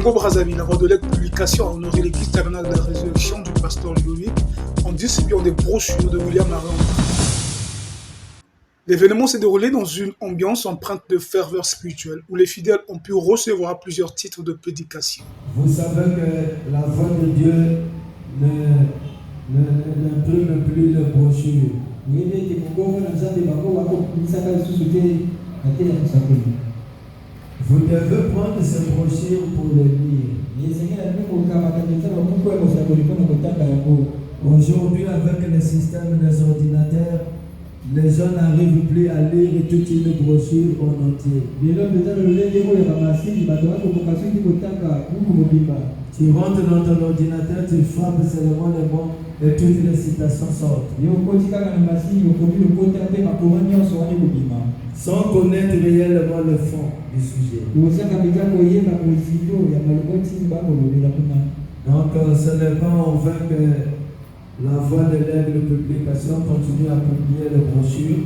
Congo-Brazzaville, la Voix de l'Aigle publication a honoré l'église tabernacle de la résurrection du pasteur Louis en distribuant des brochures de William Marion. L'événement s'est déroulé dans une ambiance empreinte de ferveur spirituelle où les fidèles ont pu recevoir plusieurs titres de prédication. Vous savez que la voix de Dieu n'imprime plus de brochures. Vous devez prendre ces brochures pour les lire. Aujourd'hui, avec le système des ordinateurs, les gens n'arrivent plus à lire toute une brochure en entier. Tu rentres dans ton ordinateur, tu frappes seulement les mots et toutes les citations sortent. Sans connaître réellement le fond du sujet. Donc ce n'est pas en vain que la Voix de l'Aigle publication continue à publier les brochures.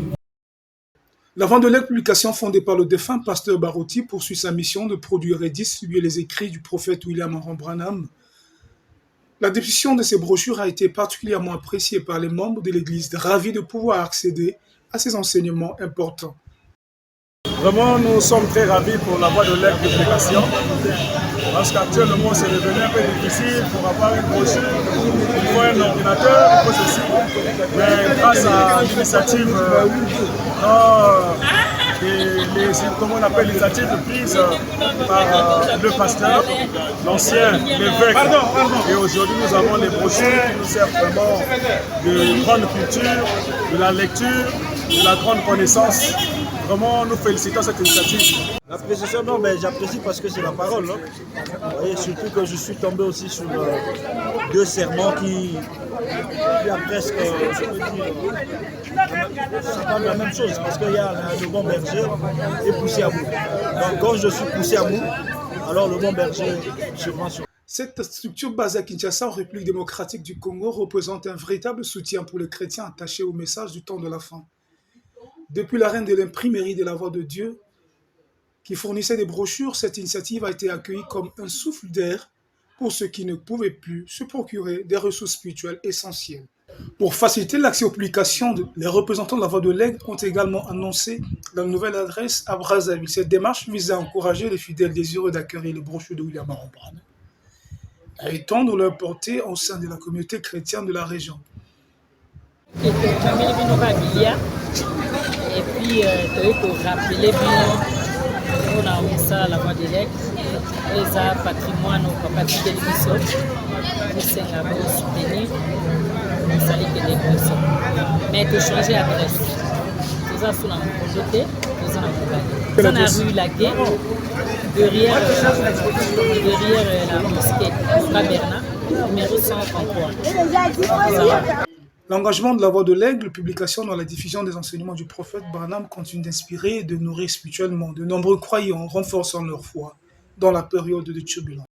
La Voix de l'Aigle publication, fondée par le défunt pasteur Barotti, poursuit sa mission de produire et distribuer les écrits du prophète William Marion Branham. La diffusion de ces brochures a été particulièrement appréciée par les membres de l'Église, ravis de pouvoir accéder à ces enseignements importants. Vraiment, nous sommes très ravis pour la Voix de l'Aigle publication, parce qu'actuellement, c'est devenu un peu difficile pour avoir une brochure. Il faut un ordinateur, il faut ceci. Mais grâce à l'initiative, l'initiative prise par le pasteur, l'ancien l'évêque. Et aujourd'hui, nous avons des brochures qui nous servent vraiment de grande culture, de la lecture, de la grande connaissance. Vraiment, nous félicitons cette initiative. L'appréciation, non, mais j'apprécie parce que c'est la parole. Hein. Vous voyez, surtout que je suis tombé aussi sur deux sermons qui a presque, je peux dire, ça parle de la même chose. Parce qu'il y a le bon berger et poussé à bout. Donc quand je suis poussé à bout, alors le bon berger, sûrement sur. Cette structure basée à Kinshasa, en République démocratique du Congo, représente un véritable soutien pour les chrétiens attachés au message du temps de la fin. Depuis l'arène de l'imprimerie de la Voix de Dieu, qui fournissait des brochures, cette initiative a été accueillie comme un souffle d'air pour ceux qui ne pouvaient plus se procurer des ressources spirituelles essentielles. Pour faciliter l'accès aux publications, les représentants de la Voix de l'Aigle ont également annoncé la nouvelle adresse à Brazzaville. Cette démarche vise à encourager les fidèles désireux d'acquérir les brochures de William Marion Branham, à étendre leur portée au sein de la communauté chrétienne de la région. Et puis, tu as rappelé on a mis ça la Voix de l'Aigle, les arts patrimoine au papa de télévision, pour soutenir, nous allons que des personnes. Mais tu changes d'adresse. Tu as sur la communauté, tu as dans la rue Laguet, derrière la mosquée, Bernard, numéro 133. L'engagement de la Voix de l'Aigle, publication dans la diffusion des enseignements du prophète Branham, continue d'inspirer et de nourrir spirituellement de nombreux croyants, renforçant leur foi dans la période de turbulence.